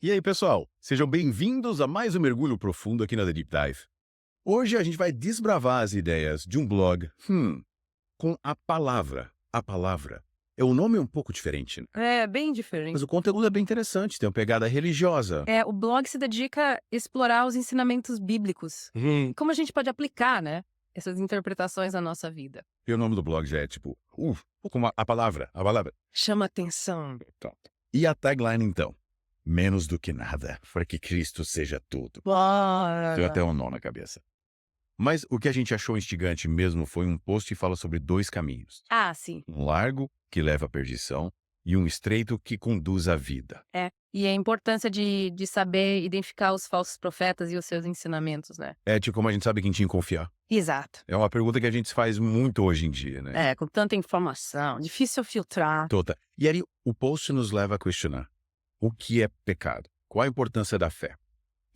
E aí, pessoal? Sejam bem-vindos a mais um mergulho profundo aqui na The Deep Dive. Hoje a gente vai desbravar as ideias de um blog, com a palavra. A palavra. É um nome um pouco diferente, né? É, bem Mas diferente. o conteúdo é bem interessante, tem uma pegada religiosa. O blog se dedica a explorar os ensinamentos bíblicos. Como a gente pode aplicar, né, essas interpretações na nossa vida. E o nome do blog já é tipo, como a palavra, a palavra. Chama atenção. Pronto. E a tagline então? Menos do que nada, para que Cristo seja tudo. Tenho até um nó na cabeça. Mas o que a gente achou instigante mesmo foi um post que fala sobre dois caminhos. Ah, sim. Um largo, que leva à perdição, e um estreito, que conduz à vida. E a importância de saber identificar os falsos profetas e os seus ensinamentos, né? É tipo como a gente sabe quem tinha que confiar. Exato. É uma pergunta que a gente se faz muito hoje em dia, né? Com tanta informação, difícil filtrar. Tota. E aí o post nos leva a questionar. O que é pecado? Qual a importância da fé?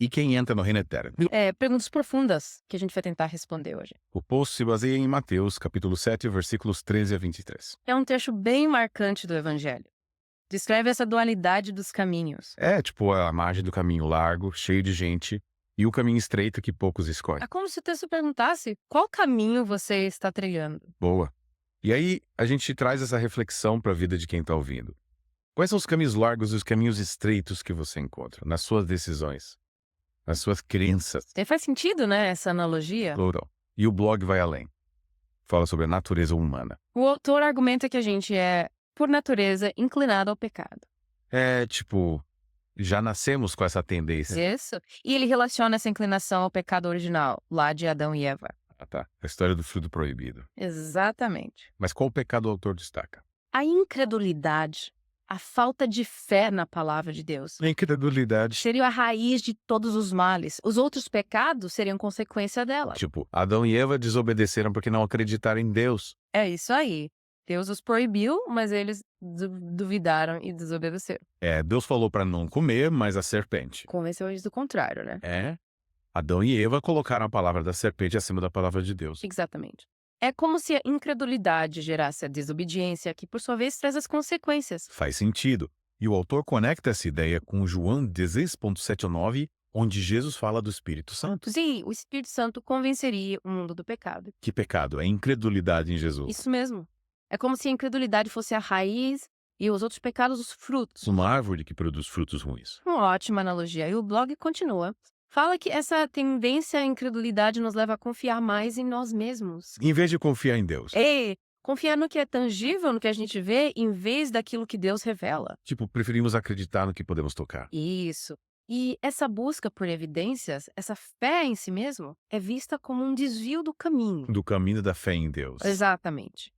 E quem entra no reino eterno? Perguntas profundas que a gente vai tentar responder hoje. O post se baseia em Mateus, capítulo 7, versículos 13 a 23. É um trecho bem marcante do Evangelho. Descreve essa dualidade dos caminhos. É tipo a margem do caminho largo, cheio de gente, e o caminho estreito que poucos escolhem. É como se o texto perguntasse qual caminho você está trilhando. Boa. E aí a gente traz essa reflexão para a vida de quem está ouvindo. Quais são os caminhos largos e os caminhos estreitos que você encontra nas suas decisões, nas suas crenças? Faz sentido, né, essa analogia? Plural. E o blog vai além. Fala sobre a natureza humana. O autor argumenta que a gente é, por natureza, inclinado ao pecado. É tipo, já nascemos com essa tendência. Isso. E ele relaciona essa inclinação ao pecado original, lá de Adão e Eva. Ah, tá. A história do fruto proibido. Exatamente. Mas qual pecado o autor destaca? A incredulidade, a falta de fé na palavra de Deus, A incredulidade. seria a raiz de todos os males. Os outros pecados seriam consequência dela. Tipo, Adão e Eva desobedeceram porque não acreditaram em Deus. É isso aí. Deus os proibiu, mas eles duvidaram e desobedeceram. Deus falou para não comer, mas a serpente. Convenceu eles do contrário, né? Adão e Eva colocaram a palavra da serpente acima da palavra de Deus. Exatamente. É como se a incredulidade gerasse a desobediência, que por sua vez traz as consequências. Faz sentido. E o autor conecta essa ideia com João 16,7-9, onde Jesus fala do Espírito Santo. Sim, o Espírito Santo convenceria o mundo do pecado. Que pecado? É incredulidade em Jesus. Isso mesmo. É como se a incredulidade fosse a raiz e os outros pecados os frutos. Uma árvore que produz frutos ruins. Uma ótima analogia. E o blog continua. Fala que essa tendência à incredulidade nos leva a confiar mais em nós mesmos. Em vez de confiar em Deus. Confiar no que é tangível, no que a gente vê, em vez daquilo que Deus revela. Tipo, preferimos acreditar no que podemos tocar. Isso. E essa busca por evidências, essa fé em si mesmo, é vista como um desvio do caminho. Do caminho da fé em Deus. Exatamente.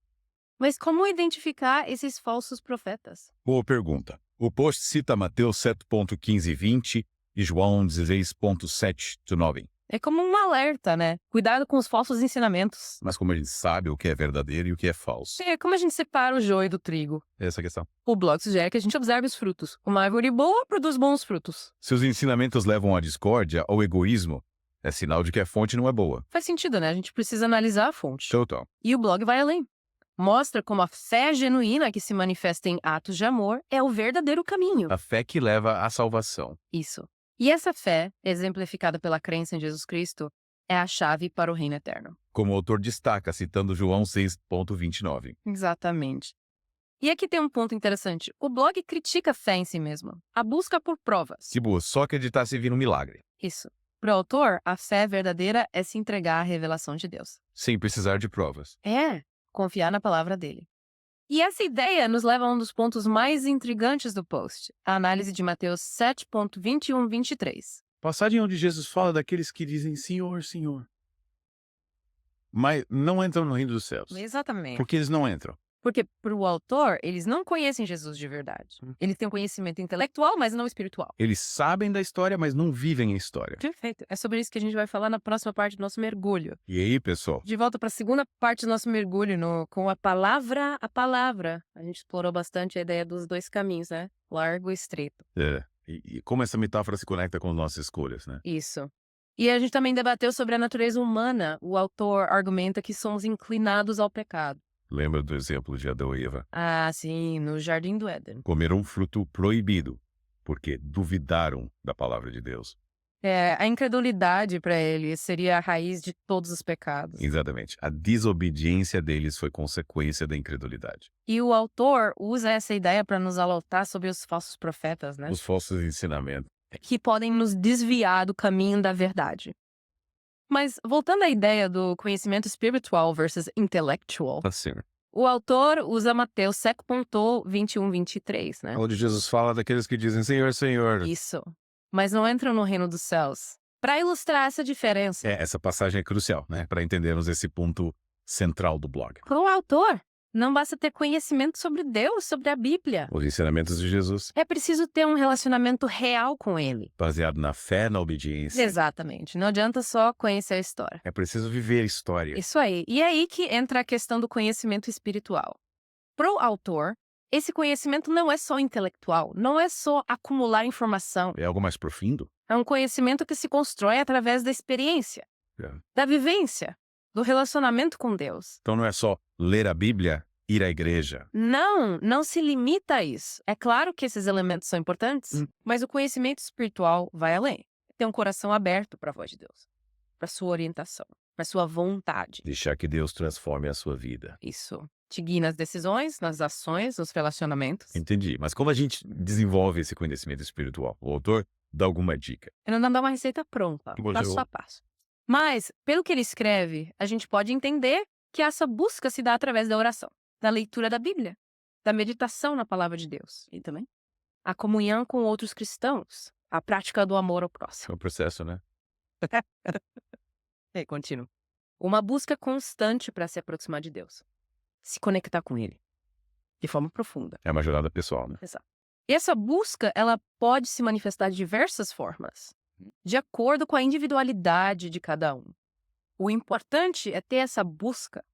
Mas como identificar esses falsos profetas? Boa pergunta. O post cita Mateus 7,15 e 20 e João 16,7-9. É como um alerta, né? Cuidado com os falsos ensinamentos. Mas como a gente sabe o que é verdadeiro e o que é falso? É como a gente separa o joio do trigo. Essa é a questão. O blog sugere que a gente observe os frutos. Uma árvore boa produz bons frutos. Se os ensinamentos levam à discórdia, ao egoísmo, é sinal de que a fonte não é boa. Faz sentido, né? A gente precisa analisar a fonte. Total. E o blog vai além. Mostra como a fé genuína que se manifesta em atos de amor é o verdadeiro caminho. A fé que leva à salvação. Isso. E essa fé, exemplificada pela crença em Jesus Cristo, é a chave para o reino eterno. Como o autor destaca, citando João 6,29. Exatamente. E aqui tem um ponto interessante. O blog critica a fé em si mesmo. A busca por provas. Tipo, só acreditar se vir um milagre. Isso. Para o autor, a fé verdadeira é se entregar à revelação de Deus. Sem precisar de provas. Confiar na palavra dele. E essa ideia nos leva a um dos pontos mais intrigantes do post, a análise de Mateus 7,21-23. Passagem onde Jesus fala daqueles que dizem Senhor, Senhor, mas não entram no reino dos céus. Exatamente. Por que eles não entram? Porque, para o autor, eles não conhecem Jesus de verdade. Eles têm um conhecimento intelectual, mas não espiritual. Eles sabem da história, mas não vivem a história. Perfeito. É sobre isso que a gente vai falar na próxima parte do nosso mergulho. E aí, pessoal? De volta para a segunda parte do nosso mergulho, com a palavra. A gente explorou bastante a ideia dos dois caminhos, né? Largo e estreito. E como essa metáfora se conecta com as nossas escolhas, né? Isso. E a gente também debateu sobre a natureza humana. O autor argumenta que somos inclinados ao pecado. Lembra do exemplo de Adão e Eva? Ah, sim, no Jardim do Éden. Comeram um fruto proibido. porque duvidaram da palavra de Deus. A incredulidade para ele seria a raiz de todos os pecados. Exatamente. A desobediência deles foi consequência da incredulidade. E o autor usa essa ideia para nos alertar sobre os falsos profetas, né? Os falsos ensinamentos. Que podem nos desviar do caminho da verdade. Mas, voltando à ideia do conhecimento espiritual versus intellectual, Assim, o autor usa Mateus 7.21, 23, né? onde Jesus fala daqueles que dizem Senhor, Senhor. Isso. Mas não entram no reino dos céus. Para ilustrar essa diferença, Essa passagem é crucial, né? Para entendermos esse ponto central do blog. para o autor, não basta ter conhecimento sobre Deus, sobre a Bíblia. Os ensinamentos de Jesus, É preciso ter um relacionamento real com ele. baseado na fé, na obediência. Exatamente. Não adianta só conhecer a história. É preciso viver a história. Isso aí. E é aí que entra a questão do conhecimento espiritual. Para o autor, esse conhecimento não é só intelectual, não é só acumular informação. É algo mais profundo? É um conhecimento que se constrói através da experiência, É. da vivência, do relacionamento com Deus. Então não é só ler a Bíblia, ir à igreja. Não se limita a isso. É claro que esses elementos são importantes, mas o conhecimento espiritual vai além. Ter um coração aberto para a voz de Deus, para sua orientação, para sua vontade. Deixar que Deus transforme a sua vida. Isso te guia nas decisões, nas ações, nos relacionamentos. Entendi. Mas como a gente desenvolve esse conhecimento espiritual? O autor dá alguma dica. Eu não dá uma receita pronta, passo a passo. Mas, pelo que ele escreve, a gente pode entender que essa busca se dá através da oração, da leitura da Bíblia, da meditação na palavra de Deus e também a comunhão com outros cristãos, a prática do amor ao próximo. É um processo, né? Continuo. Uma busca constante para se aproximar de Deus, se conectar com Ele, de forma profunda. É uma jornada pessoal, né? Exato. E essa busca, ela pode se manifestar de diversas formas, de acordo com a individualidade de cada um. O importante é ter essa busca,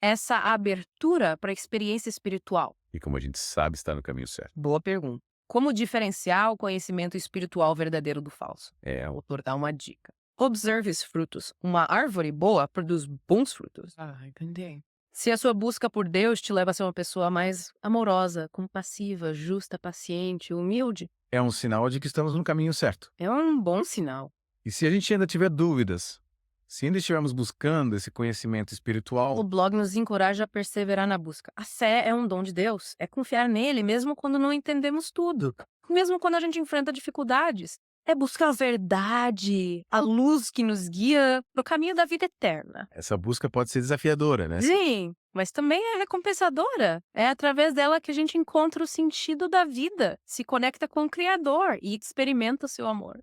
essa abertura para a experiência espiritual. E como a gente sabe, está no caminho certo. Boa pergunta. Como diferenciar o conhecimento espiritual verdadeiro do falso? O autor dá uma dica. Observe os frutos. Uma árvore boa produz bons frutos. Entendi. Se a sua busca por Deus te leva a ser uma pessoa mais amorosa, compassiva, justa, paciente, humilde, É um sinal de que estamos no caminho certo. é um bom sinal. E se a gente ainda tiver dúvidas, se ainda estivermos buscando esse conhecimento O espiritual, blog nos encoraja a perseverar na busca. A fé é um dom de Deus. É confiar nele mesmo quando não entendemos tudo. Mesmo quando a gente enfrenta dificuldades. É buscar a verdade, a luz que nos guia para o caminho da vida eterna. essa busca pode ser desafiadora, né? Sim, mas também é recompensadora. É através dela que a gente encontra o sentido da vida, se conecta com o Criador e experimenta o seu amor.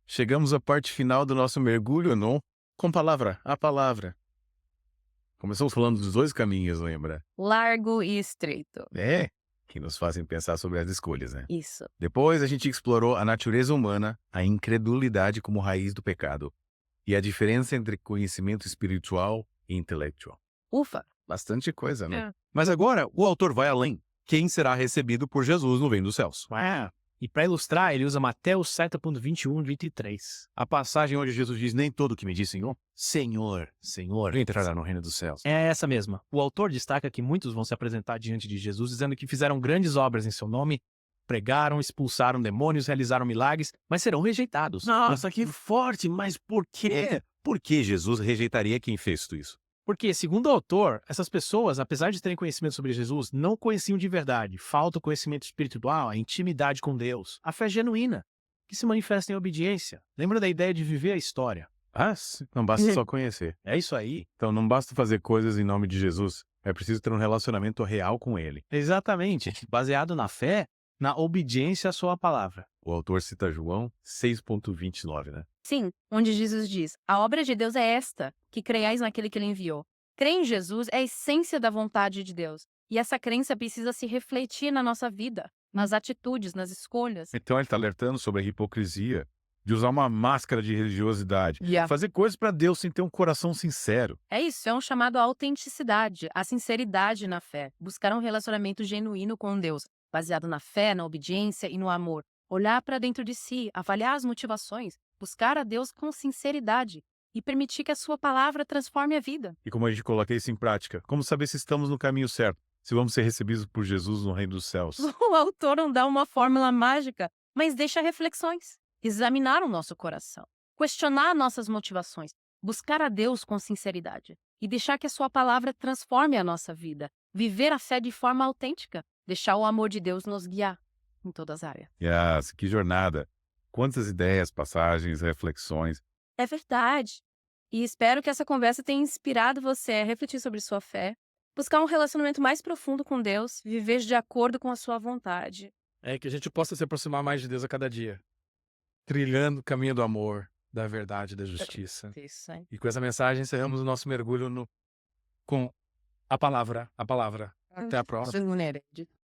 Chegamos à parte final do nosso mergulho, não? Com a palavra. Começamos falando dos dois caminhos, lembra? Largo e estreito. Que nos fazem pensar sobre as escolhas, né? Isso. Depois a gente explorou a natureza humana, a incredulidade como raiz do pecado e a diferença entre conhecimento espiritual e intelectual. Ufa. Bastante coisa, né? É. Mas agora o autor vai além. Quem será recebido por Jesus no reino dos céus? E para ilustrar, ele usa Mateus 7.21, 23. A passagem onde Jesus diz, nem todo que me diz Senhor, Senhor, Senhor, entrará no reino dos céus. É essa mesma. O autor destaca que muitos vão se apresentar diante de Jesus dizendo que fizeram grandes obras em seu nome, pregaram, expulsaram demônios, realizaram milagres, mas serão rejeitados. Nossa, que forte, mas por quê? Por que Jesus rejeitaria quem fez tudo isso? Porque, segundo o autor, essas pessoas, apesar de terem conhecimento sobre Jesus, não conheciam de verdade. Falta o conhecimento espiritual, a intimidade com Deus, a fé genuína, que se manifesta em obediência. Lembra da ideia de viver a história? Não basta só conhecer. É isso aí. Então não basta fazer coisas em nome de Jesus. É preciso ter um relacionamento real com ele. Exatamente. Baseado na fé, na obediência à sua palavra. O autor cita João 6.29, né? Sim, onde Jesus diz, a obra de Deus é esta, que creiais naquele que ele enviou. Crer em Jesus é a essência da vontade de Deus. E essa crença precisa se refletir na nossa vida, nas atitudes, nas escolhas. Então ele está alertando sobre a hipocrisia de usar uma máscara de religiosidade. Fazer coisas para Deus sem ter um coração sincero. É isso, é um chamado à autenticidade, à sinceridade na fé. Buscar um relacionamento genuíno com Deus, baseado na fé, na obediência e no amor. Olhar para dentro de si, avaliar as motivações, buscar a Deus com sinceridade e permitir que a sua palavra transforme a vida. E como a gente coloca isso em prática? Como saber se estamos no caminho certo? Se vamos ser recebidos por Jesus no reino dos céus? O autor não dá uma fórmula mágica, mas deixa reflexões, examinar o nosso coração, questionar nossas motivações, buscar a Deus com sinceridade e deixar que a sua palavra transforme a nossa vida, viver a fé de forma autêntica, deixar o amor de Deus nos guiar em todas as áreas. Yes, que jornada! Quantas ideias, passagens, reflexões. É verdade. E espero que essa conversa tenha inspirado você a refletir sobre sua fé, buscar um relacionamento mais profundo com Deus, viver de acordo com a sua vontade. É que a gente possa se aproximar mais de Deus a cada dia, trilhando o caminho do amor, da verdade, da justiça. Isso, hein? E com essa mensagem encerramos o nosso mergulho com a palavra. Até a próxima.